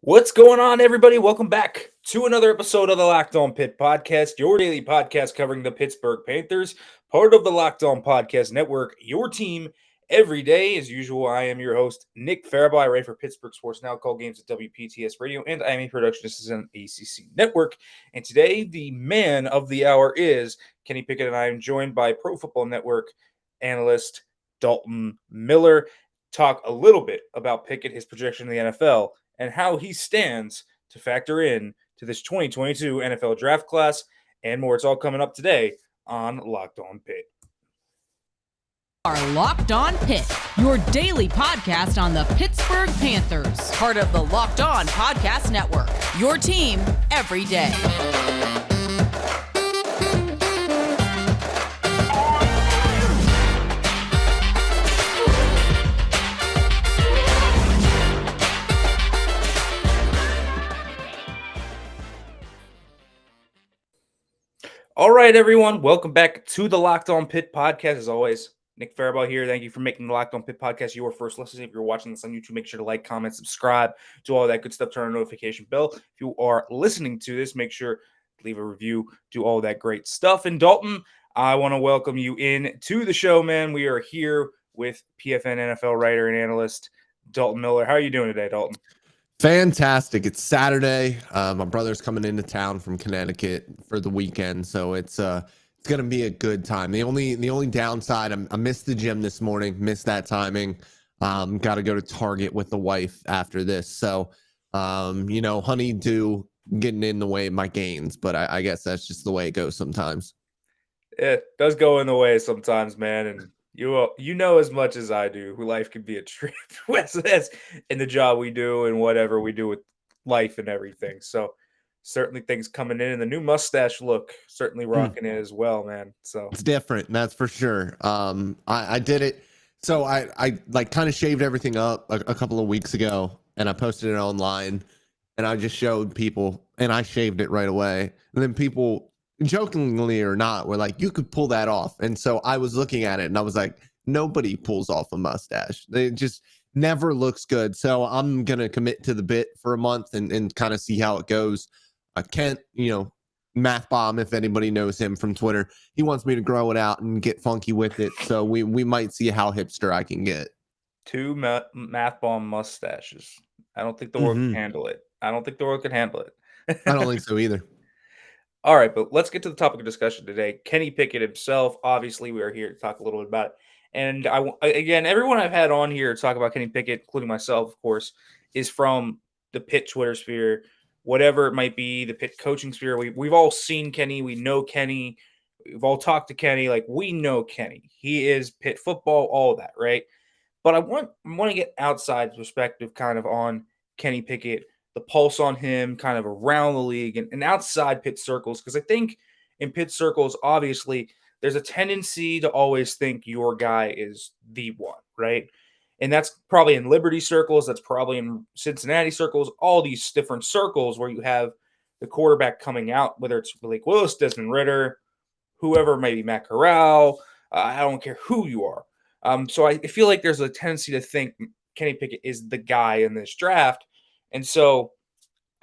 What's going on, everybody? Welcome back to another episode of the Locked On Pitt podcast, your daily podcast covering the Pittsburgh Panthers, part of the Locked On Podcast Network, your team every day. As usual, I am your host, Nick Farabaugh. I write for Pittsburgh Sports Now, call games at WPTS Radio, and I am a production assistant on ACC Network. And today, the man of the hour is Kenny Pickett, and I am joined by Pro Football Network analyst Dalton Miller. Talk a little bit about Pickett, his projection in the NFL, and how he stands to factor in to this 2022 NFL draft class and more. It's all coming up today on Locked On Pitt. Are Locked On Pitt, your daily podcast on the Pittsburgh Panthers, part of the Locked On Podcast Network, your team every day. All right, everyone. Welcome back to the Locked On Pitt podcast. As always, Nick Farabaugh here. Thank you for making the Locked On Pitt podcast your first listen. If you're watching this on YouTube, make sure to like, comment, subscribe, do all that good stuff, turn on a notification bell. If you are listening to this, make sure to leave a review, do all that great stuff. And Dalton, I want to welcome you in to the show, man. We are here with PFN NFL writer and analyst Dalton Miller. How are you doing today, Dalton? Fantastic. It's Saturday. My brother's coming into town from Connecticut for the weekend, so it's gonna be a good time. The only downside, I missed the gym this morning, missed that timing. Got to go to Target with the wife after this, so honeydew getting in the way of my gains, but I guess that's just the way it goes sometimes. It does go in the way sometimes, man, and you know as much as I do, life can be a trip as in the job we do and whatever we do with life and everything. So certainly things coming in, and the new mustache look certainly rocking it as well, man. So it's different, that's for sure. I did it. So I like kind of shaved everything up a couple of weeks ago, and I posted it online, and I just showed people, and I shaved it right away. And then people, jokingly or not, were like, you could pull that off. And so I was looking at it and I was like, nobody pulls off a mustache. It just never looks good. So I'm going to commit to the bit for a month and kind of see how it goes. Kent, Math Bomb, if anybody knows him from Twitter, he wants me to grow it out and get funky with it. So we might see how hipster I can get. Two Math Bomb mustaches. I don't think the world can handle it. I don't think so either. All right, but let's get to the topic of discussion today. Kenny Pickett himself. Obviously, we are here to talk a little bit about it. And again, everyone I've had on here to talk about Kenny Pickett, including myself, of course, is from the Pitt Twitter sphere, whatever it might be, the Pitt coaching sphere. We've all seen Kenny. We know Kenny. We've all talked to Kenny. Like, we know Kenny. He is Pitt football, all that, right? But I want to get outside perspective kind of on Kenny Pickett, the pulse on him kind of around the league and outside Pitt circles. Because I think in Pitt circles, obviously, there's a tendency to always think your guy is the one, right? And that's probably in Liberty circles. That's probably in Cincinnati circles, all these different circles where you have the quarterback coming out, whether it's Malik Willis, Desmond Ritter, whoever, maybe Matt Rhule. I don't care who you are. So I feel like there's a tendency to think Kenny Pickett is the guy in this draft. And so,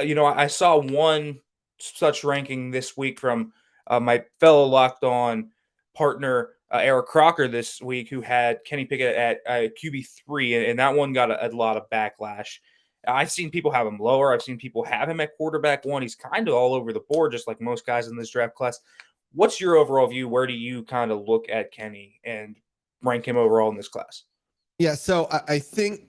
I saw one such ranking this week from my fellow Locked On partner, Eric Crocker, this week, who had Kenny Pickett at QB3, and that one got a lot of backlash. I've seen people have him lower. I've seen people have him at quarterback 1. He's kind of all over the board, just like most guys in this draft class. What's your overall view? Where do you kind of look at Kenny and rank him overall in this class? Yeah, so I think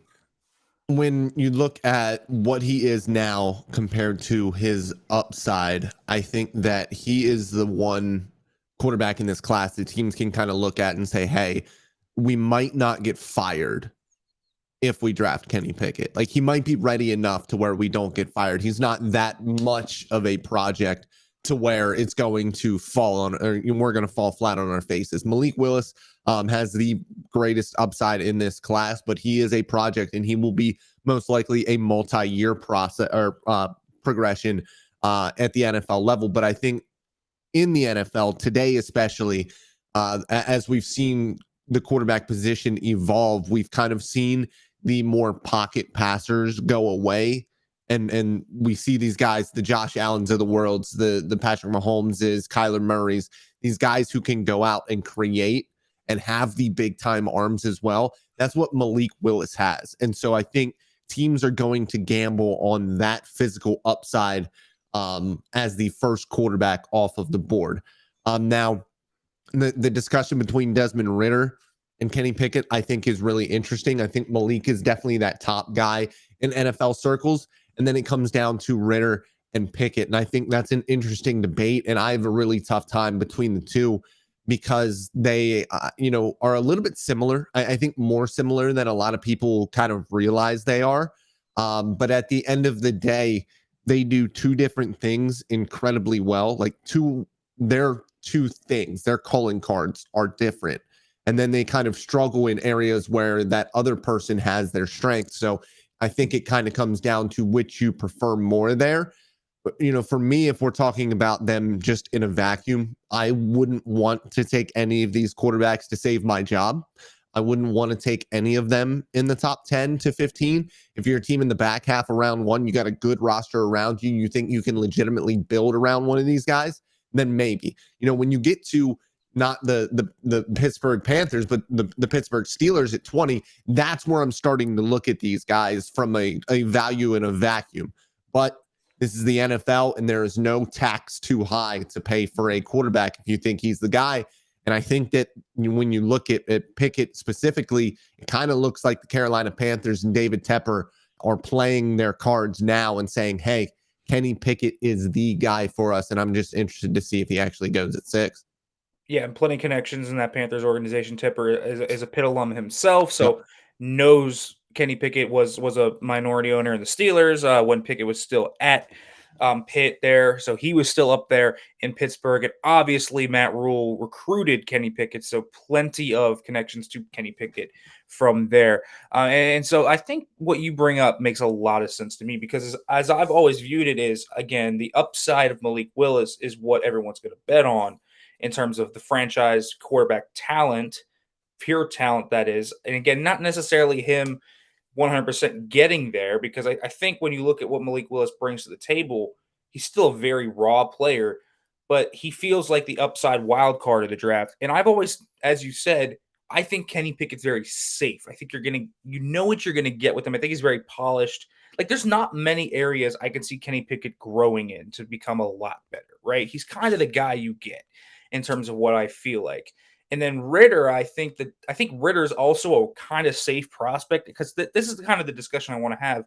when you look at what he is now compared to his upside, I think that he is the one quarterback in this class that teams can kind of look at and say, hey, we might not get fired if we draft Kenny Pickett. Like, he might be ready enough to where we don't get fired. He's not that much of a project to where it's going to fall on, or we're going to fall flat on our faces. Malik Willis has the greatest upside in this class, but he is a project, and he will be most likely a multi-year process or progression at the NFL level. But I think in the NFL today, especially as we've seen the quarterback position evolve, we've kind of seen the more pocket passers go away And we see these guys, the Josh Allens of the world, the Patrick Mahomeses, Kyler Murrays, these guys who can go out and create and have the big time arms as well. That's what Malik Willis has. And so I think teams are going to gamble on that physical upside as the first quarterback off of the board. Now, the discussion between Desmond Ritter and Kenny Pickett, I think, is really interesting. I think Malik is definitely that top guy in NFL circles. And then it comes down to Ritter and Pickett. And I think that's an interesting debate. And I have a really tough time between the two because they, are a little bit similar. I think more similar than a lot of people kind of realize they are. But at the end of the day, they do two different things incredibly well. Like their two things, their calling cards are different. And then they kind of struggle in areas where that other person has their strength. So I think it kind of comes down to which you prefer more there. But, for me, if we're talking about them just in a vacuum, I wouldn't want to take any of these quarterbacks to save my job. I wouldn't want to take any of them in the top 10 to 15. If you're a team in the back half of round one, you got a good roster around you, you think you can legitimately build around one of these guys, then maybe. When you get to not the Pittsburgh Panthers, but the Pittsburgh Steelers at 20, that's where I'm starting to look at these guys from a value in a vacuum. But this is the NFL, and there is no tax too high to pay for a quarterback if you think he's the guy. And I think that when you look at Pickett specifically, it kind of looks like the Carolina Panthers and David Tepper are playing their cards now and saying, hey, Kenny Pickett is the guy for us. And I'm just interested to see if he actually goes at 6. Yeah, and plenty of connections in that Panthers organization. Tipper is a Pitt alum himself, so knows Kenny Pickett was a minority owner in the Steelers when Pickett was still at Pitt there. So he was still up there in Pittsburgh. And obviously, Matt Rhule recruited Kenny Pickett, so plenty of connections to Kenny Pickett from there. And so I think what you bring up makes a lot of sense to me because as I've always viewed it is, again, the upside of Malik Willis is what everyone's going to bet on in terms of the franchise quarterback talent, pure talent, that is. And again, not necessarily him 100% getting there, because I think when you look at what Malik Willis brings to the table, he's still a very raw player, but he feels like the upside wild card of the draft. And I've always, as you said, I think Kenny Pickett's very safe. I think you know what you're going to get with him. I think he's very polished. Like, there's not many areas I can see Kenny Pickett growing in to become a lot better, right? He's kind of the guy you get in terms of what I feel like. And then Ritter, I think Ritter's also a kind of safe prospect because this is kind of the discussion I want to have,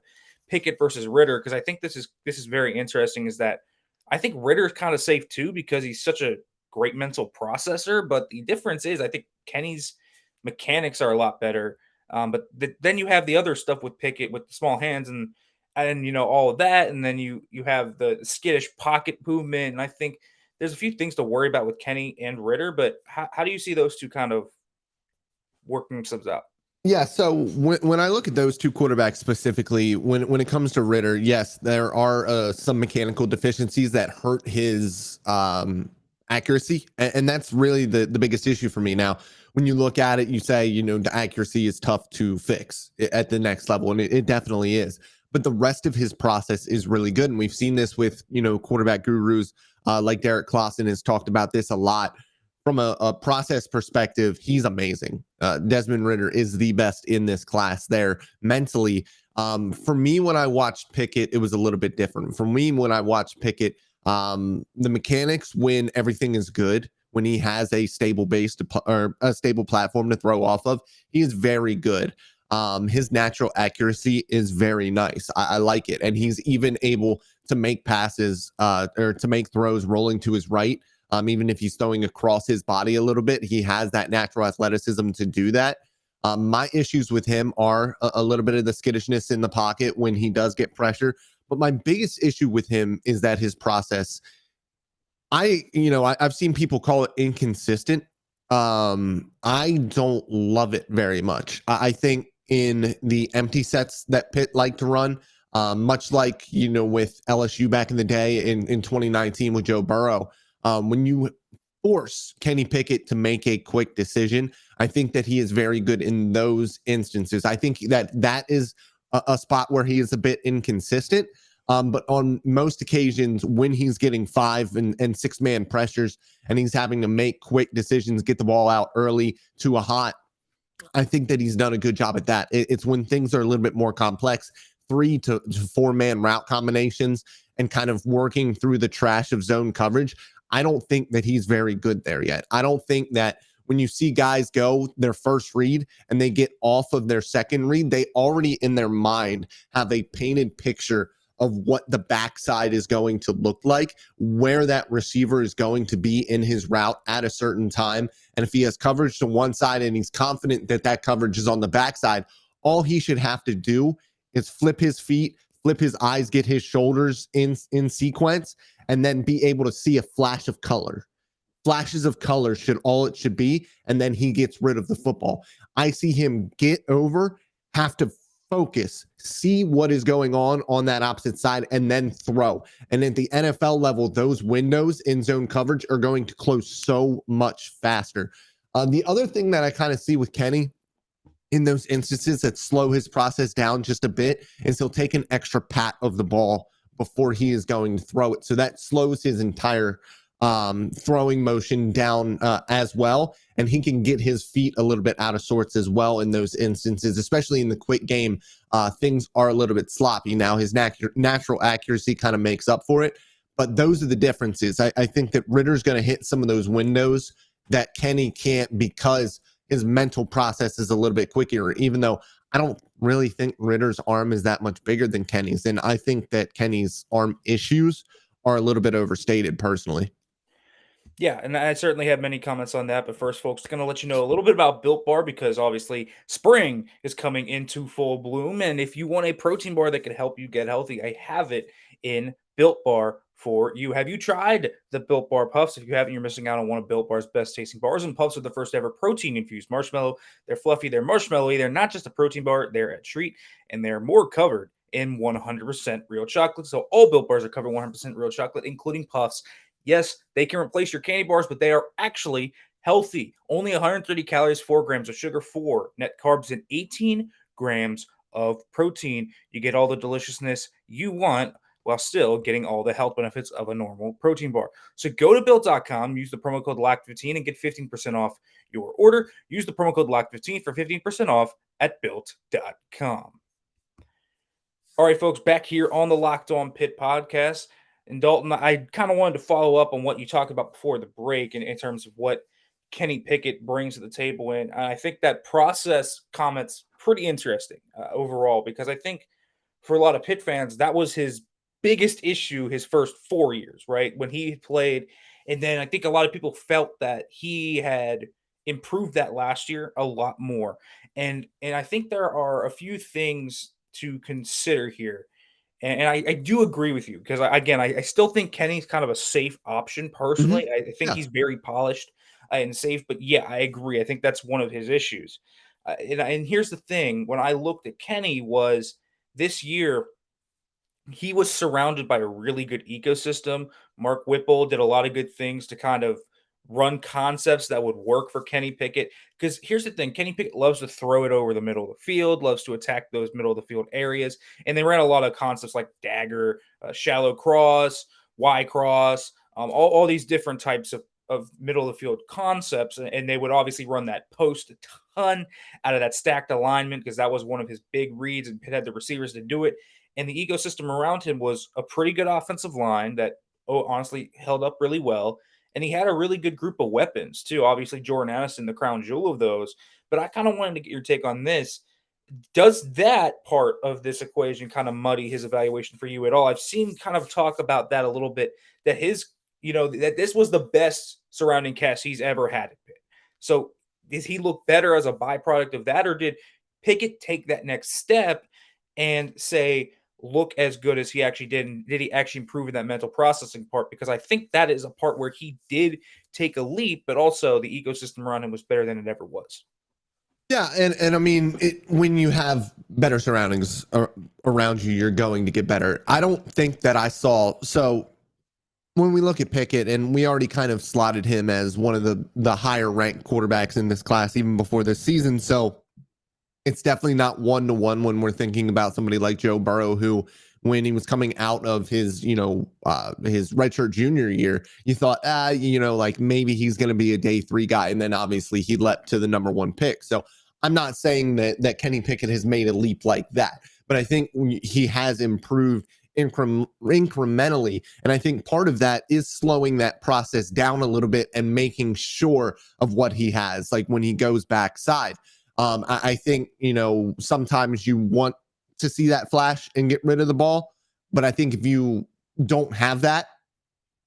Pickett versus Ritter, because I think this is very interesting, is that I think Ritter's kind of safe too because he's such a great mental processor, but the difference is I think Kenny's mechanics are a lot better. But then you have the other stuff with Pickett with the small hands and all of that, and then you have the skittish pocket movement, and I think there's a few things to worry about with Kenny and Ritter, but how do you see those two kind of working themselves out? Yeah, so when I look at those two quarterbacks specifically, when it comes to Ritter, yes, there are some mechanical deficiencies that hurt his accuracy, and that's really the biggest issue for me. Now, when you look at it, you say, the accuracy is tough to fix at the next level, and it definitely is. But the rest of his process is really good, and we've seen this with, quarterback gurus like Derek Clausen has talked about this a lot. From a process perspective, he's amazing. Desmond Ritter is the best in this class there mentally. For me, when I watched Pickett, it was a little bit different. For me, when I watched Pickett, the mechanics, when everything is good, when he has a stable base or a stable platform to throw off of, he is very good. His natural accuracy is very nice. I like it. And he's even able to make passes or to make throws rolling to his right. Even if he's throwing across his body a little bit, he has that natural athleticism to do that. My issues with him are a little bit of the skittishness in the pocket when he does get pressure. But my biggest issue with him is that his process, I've seen people call it inconsistent. I don't love it very much. I think in the empty sets that Pitt like to run, much like, with LSU back in the day in 2019 with Joe Burrow, when you force Kenny Pickett to make a quick decision, I think that he is very good in those instances. I think that is a spot where he is a bit inconsistent. But on most occasions, when he's getting 5 and 6-man pressures and he's having to make quick decisions, get the ball out early to a hot, I think that he's done a good job at that. It's when things are a little bit more complex, 3 to 4-man route combinations and kind of working through the trash of zone coverage. I don't think that he's very good there yet. I don't think that when you see guys go their first read and they get off of their second read, they already in their mind have a painted picture of what the backside is going to look like, where that receiver is going to be in his route at a certain time. And if he has coverage to one side and he's confident that that coverage is on the backside, all he should have to do is flip his feet, flip his eyes, get his shoulders in sequence, and then be able to see a flash of color. Flashes of color should all it should be, and then he gets rid of the football. I see him get over, have to focus, see what is going on that opposite side, and then throw. And at the NFL level, those windows in zone coverage are going to close so much faster. The other thing that I kind of see with Kenny in those instances that slow his process down just a bit is he'll take an extra pat of the ball before he is going to throw it. So that slows his entire throwing motion down as well, and he can get his feet a little bit out of sorts as well in those instances, especially in the quick game. Things are a little bit sloppy now. His natural accuracy kind of makes up for it, but those are the differences. I think that Ritter's going to hit some of those windows that Kenny can't because his mental process is a little bit quicker, even though I don't really think Ritter's arm is that much bigger than Kenny's, and I think that Kenny's arm issues are a little bit overstated personally. Yeah, and I certainly have many comments on that. But first, folks, going to let you know a little bit about Built Bar because obviously spring is coming into full bloom. And if you want a protein bar that can help you get healthy, I have it in Built Bar for you. Have you tried the Built Bar Puffs? If you haven't, you're missing out on one of Built Bar's best tasting bars. And Puffs are the first ever protein infused marshmallow. They're fluffy, they're marshmallowy. They're not just a protein bar, they're a treat, and they're more covered in 100% real chocolate. So all Built Bars are covered 100% real chocolate, including Puffs. Yes, they can replace your candy bars, but they are actually healthy. Only 130 calories, 4 grams of sugar, 4 net carbs, and 18 grams of protein. You get all the deliciousness you want while still getting all the health benefits of a normal protein bar. So go to Built.com, use the promo code LOCK15 and get 15% off your order. Use the promo code LOCK15 for 15% off at Built.com. All right, folks, back here on the Locked On Pitt podcast. And Dalton, I kind of wanted to follow up on what you talked about before the break in terms of what Kenny Pickett brings to the table. And I think that process comment's pretty interesting overall, because I think for a lot of Pitt fans, that was his biggest issue his first 4 years, right? When he played. And then I think a lot of people felt that he had improved that last year a lot more. And I think there are a few things to consider here. And I do agree with you because, I still think Kenny's kind of a safe option personally. Mm-hmm. I think he's very polished and safe. But, yeah, I agree. I think that's one of his issues. And here's the thing. When I looked at Kenny was this year, he was surrounded by a really good ecosystem. Mark Whipple did a lot of good things to kind of run concepts that would work for Kenny Pickett. Because here's the thing, Kenny Pickett loves to throw it over the middle of the field, loves to attack those middle of the field areas. And they ran a lot of concepts like dagger, shallow cross, Y cross, all these different types of middle of the field concepts. And they would obviously run that post a ton out of that stacked alignment because that was one of his big reads, and Pitt had the receivers to do it. And the ecosystem around him was a pretty good offensive line that honestly held up really well. And he had a really good group of weapons, too. Obviously, Jordan Addison, the crown jewel of those. But I kind of wanted to get your take on this. Does that part of this equation kind of muddy his evaluation for you at all? I've seen kind of talk about that a little bit, that that this was the best surrounding cast he's ever had at Pitt. So does he look better as a byproduct of that? Or did Pickett take that next step and say, look as good as he actually did? And did he actually improve in that mental processing part? Because I think that is a part where he did take a leap, but also the ecosystem around him was better than it ever was. Yeah, and I mean, when you have better surroundings around you, you're going to get better. I don't think that I saw. So when we look at Pickett, and we already kind of slotted him as one of the higher ranked quarterbacks in this class even before this season. So it's definitely not 1-to-1 when we're thinking about somebody like Joe Burrow, who when he was coming out of his, his redshirt junior year, you thought, like maybe he's going to be a day 3 guy. And then obviously he leapt to the number 1 pick. So I'm not saying that Kenny Pickett has made a leap like that, but I think he has improved incrementally. And I think part of that is slowing that process down a little bit and making sure of what he has, like when he goes backside. I think, sometimes you want to see that flash and get rid of the ball. But I think if you don't have that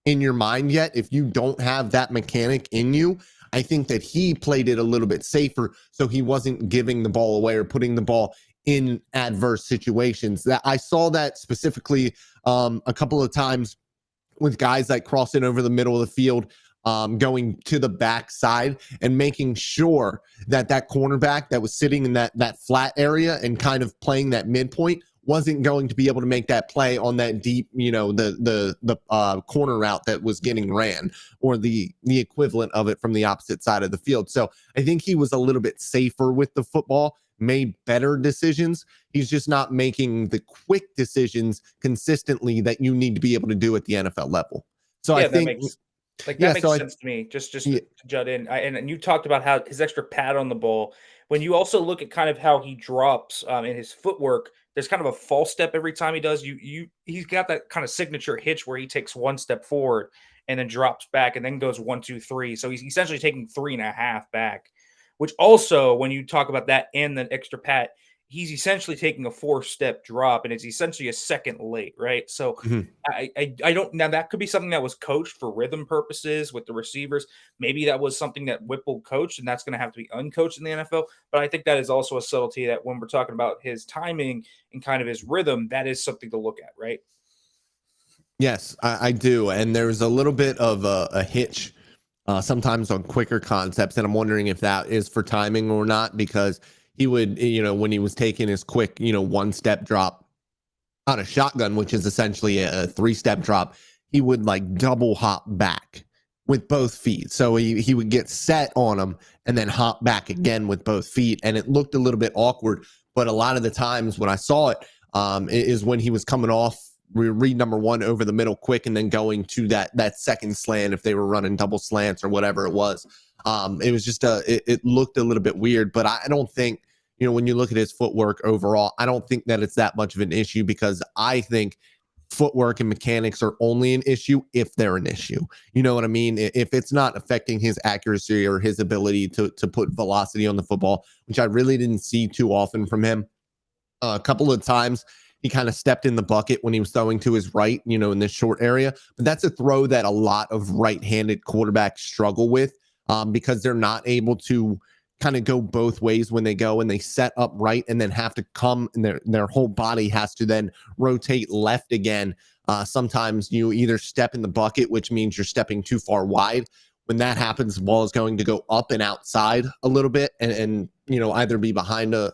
in your mind yet, if you don't have that mechanic in you, I think that he played it a little bit safer. So he wasn't giving the ball away or putting the ball in adverse situations. That I saw that specifically a couple of times with guys like crossing over the middle of the field, going to the backside and making sure that cornerback that was sitting in that flat area and kind of playing that midpoint wasn't going to be able to make that play on that deep, the corner route that was getting ran, or the equivalent of it from the opposite side of the field. So I think he was a little bit safer with the football, made better decisions. He's just not making the quick decisions consistently that you need to be able to do at the NFL level. So yeah, I think that makes sense to me. Just to jut in, and you talked about how his extra pad on the ball. When you also look at kind of how he drops in his footwork, there's kind of a false step every time he does. He's got that kind of signature hitch where he takes 1 step forward and then drops back and then goes 1, 2, 3. So he's essentially taking 3.5 back. Which also, when you talk about that and the extra pad, he's essentially taking a 4-step drop, and it's essentially a second late, right? So I don't, now that could be something that was coached for rhythm purposes with the receivers. Maybe that was something that Whipple coached, and that's going to have to be uncoached in the NFL. But I think that is also a subtlety that when we're talking about his timing and kind of his rhythm, that is something to look at, right? Yes, I do. And there's a little bit of a hitch sometimes on quicker concepts. And I'm wondering if that is for timing or not, because he would, when he was taking his quick, 1-step drop on a shotgun, which is essentially a 3-step drop, he would like double hop back with both feet. So he would get set on him and then hop back again with both feet. And it looked a little bit awkward. But a lot of the times when I saw it, is when he was coming off read number 1 over the middle quick and then going to that second slant if they were running double slants or whatever it was. It was just it looked a little bit weird, but I don't think, when you look at his footwork overall, I don't think that it's that much of an issue, because I think footwork and mechanics are only an issue if they're an issue. You know what I mean? If it's not affecting his accuracy or his ability to put velocity on the football, which I really didn't see too often from him. A couple of times he kind of stepped in the bucket when he was throwing to his right, in this short area. But that's a throw that a lot of right-handed quarterbacks struggle with, because they're not able to kind of go both ways when they go and they set up right and then have to come, and their whole body has to then rotate left again. Sometimes you either step in the bucket, which means you're stepping too far wide. When that happens, the ball is going to go up and outside a little bit and either be behind a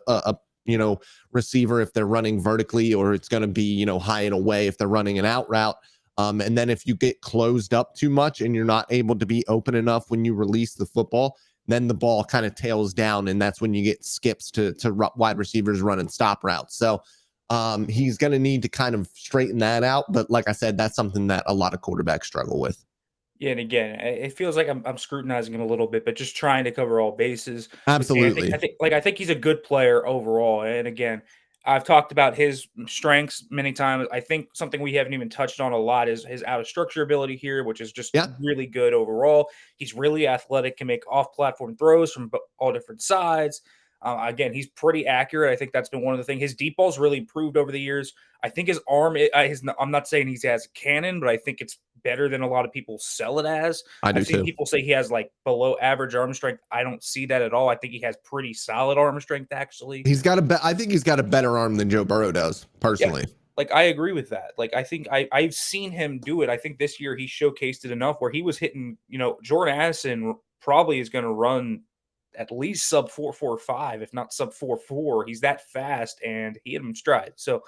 receiver if they're running vertically, or it's going to be, high and away if they're running an out route. And then if you get closed up too much and you're not able to be open enough when you release the football, then the ball kind of tails down. And that's when you get skips to wide receivers running stop routes. So he's going to need to kind of straighten that out. But like I said, that's something that a lot of quarterbacks struggle with. Yeah, and again, it feels like I'm scrutinizing him a little bit, but just trying to cover all bases. Absolutely. I think he's a good player overall. And again, I've talked about his strengths many times. I think something we haven't even touched on a lot is his out of structure ability here, which is just really good overall. He's really athletic, can make off-platform throws from all different sides. Again, he's pretty accurate. I think that's been one of the things. His deep ball's really improved over the years. I think his arm, I'm not saying he has a cannon, but I think it's better than a lot of people sell it as. I've seen people say he has like below average arm strength. I don't see that at all. I think he has pretty solid arm strength, actually. I think he's got a better arm than Joe Burrow does, personally. Yeah. Like, I agree with that. Like, I think I've seen him do it. I think this year he showcased it enough where he was hitting, Jordan Addison probably is going to run at least sub 4.45, if not sub 4.4. He's that fast, and he hit him stride. So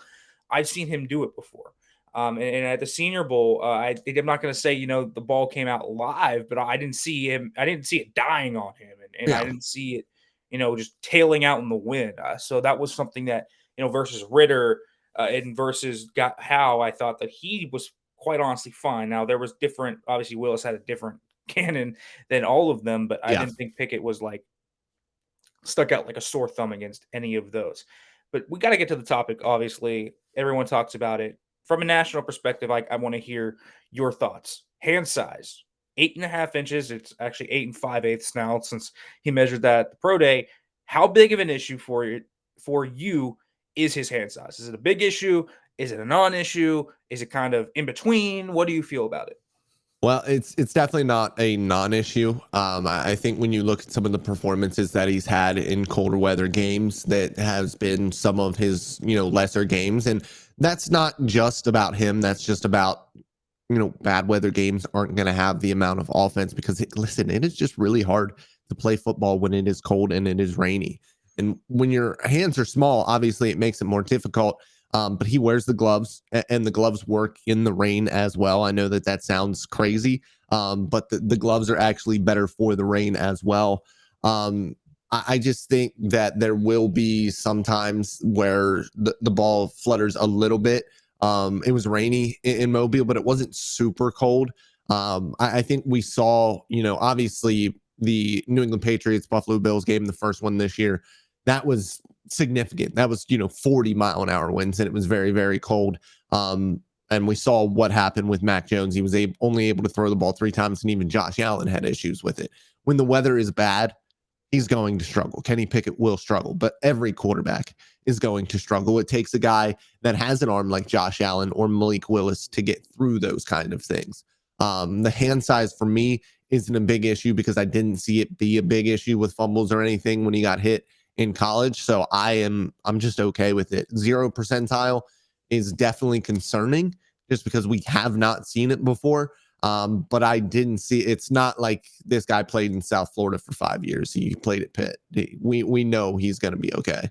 I've seen him do it before. And at the Senior Bowl, I'm not going to say, the ball came out live, but I didn't see him. I didn't see it dying on him, and I didn't see it, just tailing out in the wind. So that was something that, versus Ritter, and versus Howe, I thought that he was quite honestly fine. Now there was different. Obviously, Willis had a different cannon than all of them, but I Yeah. didn't think Pickett was like stuck out like a sore thumb against any of those. But we got to get to the topic. Obviously, everyone talks about it from a national perspective. I want to hear your thoughts. Hand size, 8.5 inches. It's actually 8 5/8 now since he measured that at the pro day. How big of an issue for you is his hand size? Is it a big issue? Is it a non-issue? Is it kind of in between? What do you feel about it? Well, it's definitely not a non-issue. I think when you look at some of the performances that he's had in colder weather games, that has been some of his, lesser games. And that's not just about him. That's just about, bad weather games aren't going to have the amount of offense because, listen, it is just really hard to play football when it is cold and it is rainy. And when your hands are small, obviously it makes it more difficult. But he wears the gloves, and the gloves work in the rain as well. I know that sounds crazy, but the gloves are actually better for the rain as well. I just think that there will be some times where the ball flutters a little bit. It was rainy in Mobile, but it wasn't super cold. I think we saw, obviously the New England Patriots Buffalo Bills game, the first one this year, that was significant. That was, 40-mile-an-hour winds, and it was very, very cold. And we saw what happened with Mac Jones. He was only able to throw the ball 3 times, and even Josh Allen had issues with it. When the weather is bad, he's going to struggle. Kenny Pickett will struggle, but every quarterback is going to struggle. It takes a guy that has an arm like Josh Allen or Malik Willis to get through those kind of things. The hand size for me isn't a big issue because I didn't see it be a big issue with fumbles or anything when he got hit in college. So I'm just okay with it. 0 percentile is definitely concerning just because we have not seen it before. But I didn't see, it's not like this guy played in South Florida for 5 years. He played at Pitt. We know he's going to be okay.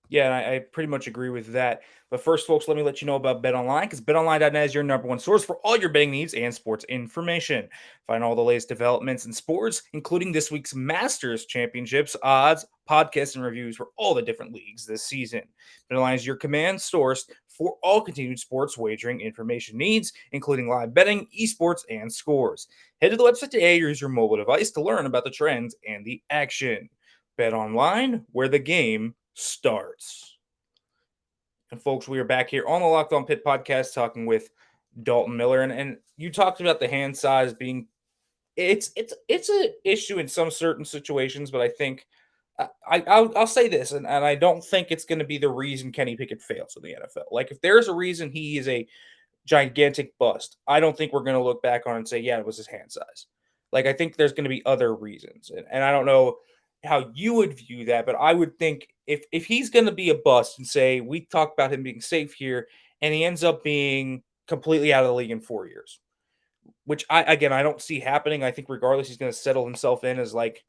Yeah, and I pretty much agree with that. But first, folks, let me let you know about BetOnline, because BetOnline.net is your number one source for all your betting needs and sports information. Find all the latest developments in sports, including this week's Masters Championships, odds, podcasts, and reviews for all the different leagues this season. BetOnline is your command source for all continued sports wagering information needs, including live betting, esports, and scores. Head to the website today or use your mobile device to learn about the trends and the action. BetOnline, where the game starts. And folks, we are back here on the Locked On Pitt podcast talking with Dalton Miller, and you talked about the hand size being it's an issue in some certain situations, but I think I'll say this, and I don't think it's going to be the reason Kenny Pickett fails in the NFL. Like, if there's a reason he is a gigantic bust, I don't think we're going to look back on it and say, yeah, it was his hand size. Like, I think there's going to be other reasons, and I don't know how you would view that, but I would think if he's going to be a bust and say we talk about him being safe here, and he ends up being completely out of the league in 4 years, which I don't see happening. I think regardless, he's going to settle himself in as like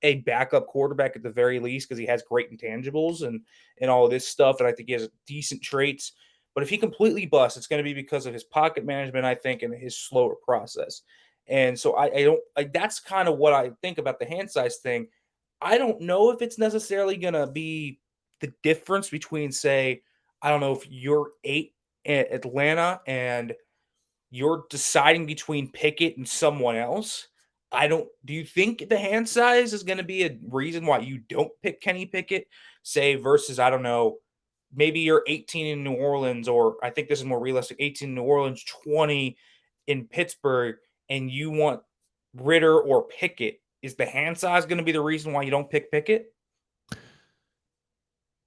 a backup quarterback at the very least because he has great intangibles and all of this stuff, and I think he has decent traits. But if he completely busts, it's going to be because of his pocket management, I think, and his slower process. And so I don't like, that's kind of what I think about the hand size thing. I don't know if it's necessarily going to be the difference between, say, I don't know if you're 8 at Atlanta and you're deciding between Pickett and someone else. Do you think the hand size is going to be a reason why you don't pick Kenny Pickett, say, versus, I don't know, maybe you're 18 in New Orleans, or I think this is more realistic, 18 in New Orleans, 20 in Pittsburgh, and you want Ritter or Pickett. Is the hand size going to be the reason why you don't pick Pickett?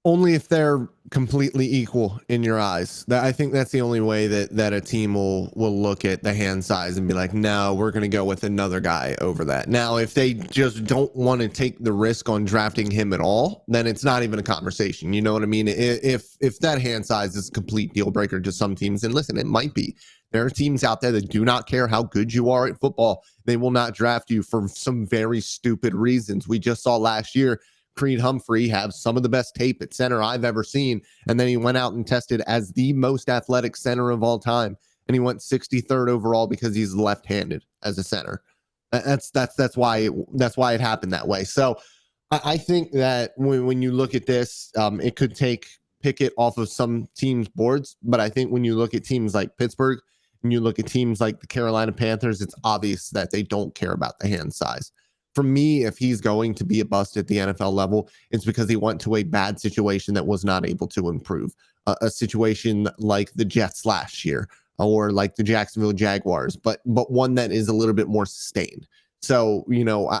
Only if they're completely equal in your eyes. I think that's the only way that a team will look at the hand size and be like, no, we're going to go with another guy over that. Now, if they just don't want to take the risk on drafting him at all, then it's not even a conversation. You know what I mean? If that hand size is a complete deal breaker to some teams, and listen, it might be. There are teams out there that do not care how good you are at football. They will not draft you for some very stupid reasons. We just saw last year Creed Humphrey have some of the best tape at center I've ever seen. And then he went out and tested as the most athletic center of all time. And he went 63rd overall because he's left-handed as a center. That's why it happened that way. So I think that when you look at this, it could take Pickett off of some teams' boards, but I think when you look at teams like Pittsburgh and you look at teams like the Carolina Panthers, it's obvious that they don't care about the hand size. For me, if he's going to be a bust at the NFL level, it's because he went to a bad situation that was not able to improve. A situation like the Jets last year or like the Jacksonville Jaguars, but one that is a little bit more sustained. So,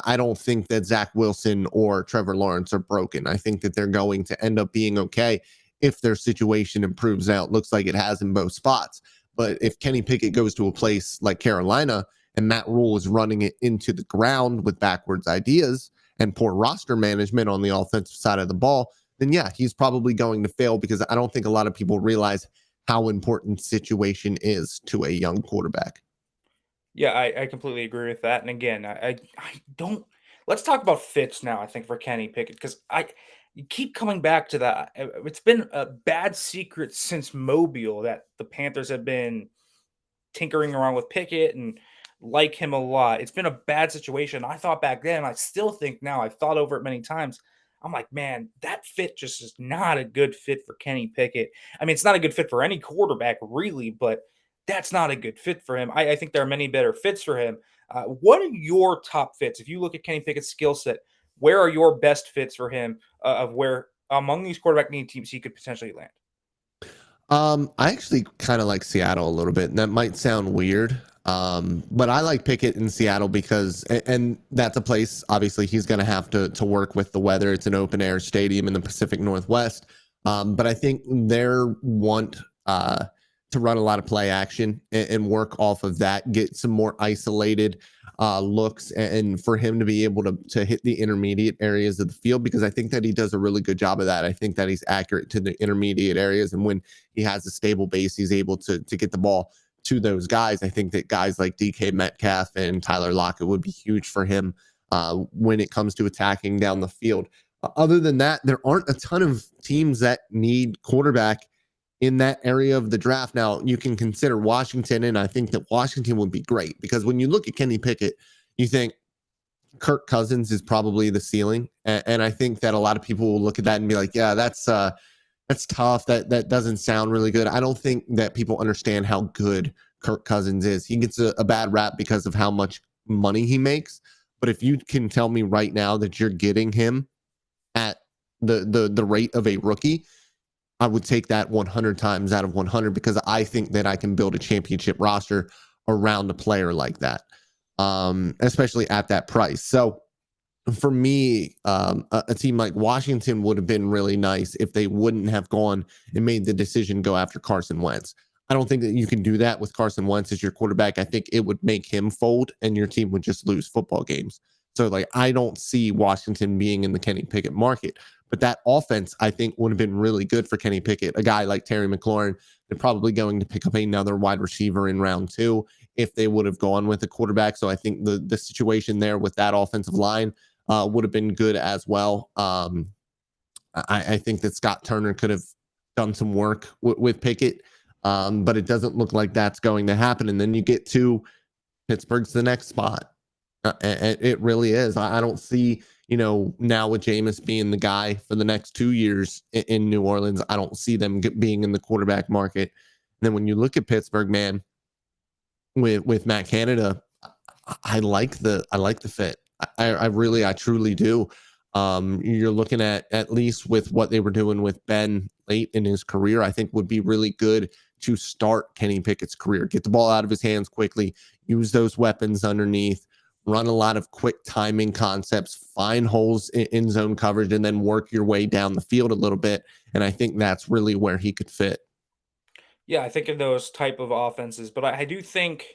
I don't think that Zach Wilson or Trevor Lawrence are broken. I think that they're going to end up being okay if their situation improves. Now, it looks like it has in both spots. But if Kenny Pickett goes to a place like Carolina and Matt Rhule is running it into the ground with backwards ideas and poor roster management on the offensive side of the ball, then yeah, he's probably going to fail, because I don't think a lot of people realize how important situation is to a young quarterback. Yeah, I completely agree with that. And again, I don't. Let's talk about fits now. I think for Kenny Pickett, because you keep coming back to that. It's been a bad secret since Mobile that the Panthers have been tinkering around with Pickett and like him a lot. It's been a bad situation. I thought back then, I still think now, I've thought over it many times. I'm like, man, that fit just is not a good fit for Kenny Pickett. I mean, it's not a good fit for any quarterback, really, but that's not a good fit for him. I think there are many better fits for him. What are your top fits? If you look at Kenny Pickett's skill set, where are your best fits for him of where among these quarterback need teams he could potentially land? I actually kind of like Seattle a little bit, and that might sound weird. But I like Pickett in Seattle because, and that's a place, obviously, he's going to have to work with the weather. It's an open air stadium in the Pacific Northwest. But I think their want to run a lot of play action and work off of that, get some more isolated looks, and for him to be able to hit the intermediate areas of the field, because I think that he does a really good job of that. I think that he's accurate to the intermediate areas, and when he has a stable base, he's able to get the ball to those guys. I think that guys like DK Metcalf and Tyler Lockett would be huge for him when it comes to attacking down the field. Other than that, there aren't a ton of teams that need quarterback in that area of the draft. Now, you can consider Washington, and I think that Washington would be great, because when you look at Kenny Pickett, you think Kirk Cousins is probably the ceiling. And I think that a lot of people will look at that and be like, yeah, that's tough. That doesn't sound really good. I don't think that people understand how good Kirk Cousins is. He gets a bad rap because of how much money he makes. But if you can tell me right now that you're getting him at the rate of a rookie, I would take that 100 times out of 100, because I think that I can build a championship roster around a player like that, especially at that price. So for me, a team like Washington would have been really nice if they wouldn't have gone and made the decision go after Carson Wentz. I don't think that you can do that with Carson Wentz as your quarterback. I think it would make him fold and your team would just lose football games. So, I don't see Washington being in the Kenny Pickett market. But that offense, I think, would have been really good for Kenny Pickett. A guy like Terry McLaurin, they're probably going to pick up another wide receiver in round 2 if they would have gone with a quarterback. So I think the situation there with that offensive line would have been good as well. I think that Scott Turner could have done some work with Pickett, but it doesn't look like that's going to happen. And then you get to Pittsburgh's the next spot. It really is. I don't see, now with Jameis being the guy for the next 2 years in New Orleans, I don't see them being in the quarterback market. And then when you look at Pittsburgh, man, with Matt Canada, I like the fit. I truly do. You're looking at least with what they were doing with Ben late in his career, I think would be really good to start Kenny Pickett's career. Get the ball out of his hands quickly, use those weapons underneath, run a lot of quick timing concepts, find holes in zone coverage, and then work your way down the field a little bit. And I think that's really where he could fit. Yeah, I think of those type of offenses, but I do think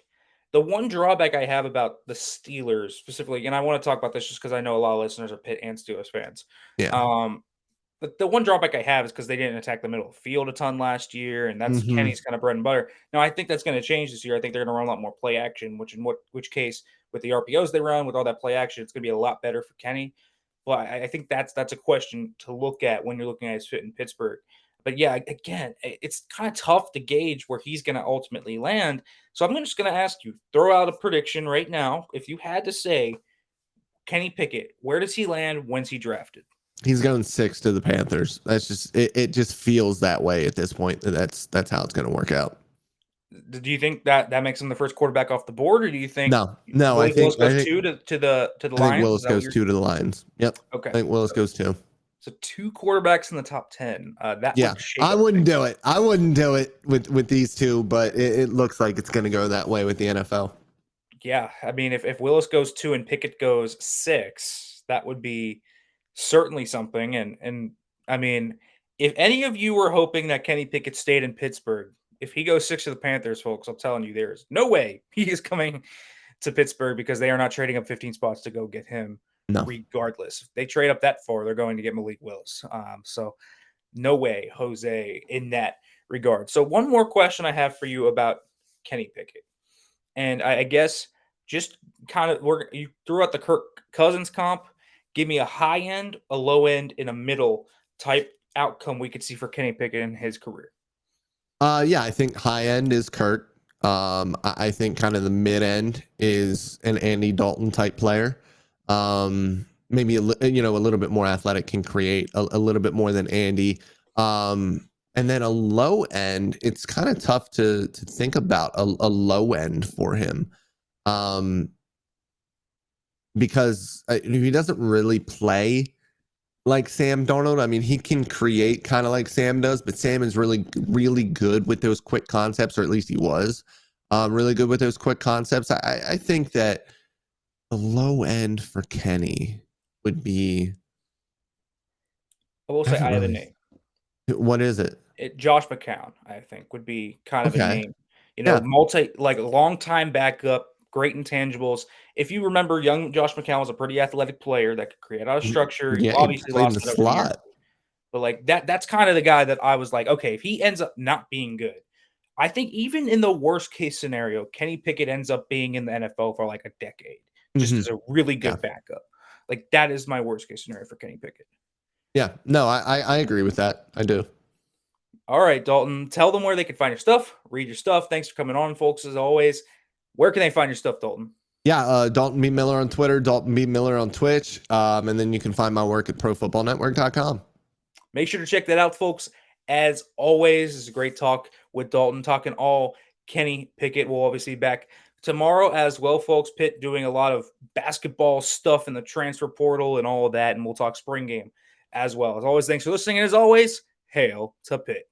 the one drawback I have about the Steelers specifically, and I want to talk about this just because I know a lot of listeners are Pitt and Steelers fans. Yeah. But the one drawback I have is because they didn't attack the middle of the field a ton last year, and that's Mm-hmm. Kenny's kind of bread and butter. Now, I think that's going to change this year. I think they're going to run a lot more play action, which case with the RPOs they run, with all that play action, it's going to be a lot better for Kenny. But I think that's a question to look at when you're looking at his fit in Pittsburgh. But yeah, again, it's kind of tough to gauge where he's going to ultimately land. So I'm just going to ask you, throw out a prediction right now. If you had to say Kenny Pickett, where does he land? When's he drafted? He's going 6 to the Panthers. That's just it just feels that way at this point. That's how it's going to work out. Do you think that makes him the first quarterback off the board, or do you think No, Willis goes 2 to the I think Lions? Willis goes 2 to the Lions. Yep. Okay. I think Willis goes 2. So 2 quarterbacks in the top 10. I wouldn't do it. I wouldn't do it with these two, but it looks like it's going to go that way with the NFL. Yeah, I mean, if Willis goes 2 and Pickett goes 6, that would be certainly something. And I mean, if any of you were hoping that Kenny Pickett stayed in Pittsburgh, if he goes 6 to the Panthers, folks, I'm telling you, there's no way he is coming to Pittsburgh because they are not trading up 15 spots to go get him. No. Regardless, if they trade up that far, they're going to get Malik Willis. So no way, Jose, in that regard. So one more question I have for you about Kenny Pickett. And I guess just kind of you threw out the Kirk Cousins comp. Give me a high end, a low end, and a middle type outcome we could see for Kenny Pickett in his career. Yeah, I think high end is Kurt. I think kind of the mid end is an Andy Dalton type player. Maybe a little bit more athletic, can create a little bit more than Andy. And then a low end, it's kind of tough to think about a low end for him. Because he doesn't really play like Sam Darnold. I mean, he can create kind of like Sam does, but Sam is really, really good with those quick concepts, or at least he was really good with those quick concepts. I think that the low end for Kenny would be. I will say I have a name. What is it? Josh McCown, I think, would be kind of a name. Yeah. Long time backup, great intangibles. If you remember, young Josh McCown was a pretty athletic player that could create out of structure. Yeah, he obviously played in lost the it over the years. slot. But like that's kind of the guy that I was like, okay, if he ends up not being good, I think even in the worst case scenario, Kenny Pickett ends up being in the NFL for like a decade, just as a really good backup. Like that is my worst case scenario for Kenny Pickett. Yeah, no, I agree with that. I do. All right, Dalton, tell them where they can find your stuff, read your stuff. Thanks for coming on, folks, as always. Where can they find your stuff, Dalton? Yeah, Dalton B. Miller on Twitter, Dalton B. Miller on Twitch, and then you can find my work at profootballnetwork.com. Make sure to check that out, folks. As always, it's a great talk with Dalton, talking all Kenny Pickett. We'll obviously be back tomorrow as well, folks. Pitt doing a lot of basketball stuff in the transfer portal and all of that, and we'll talk spring game as well. As always, thanks for listening, and as always, hail to Pitt.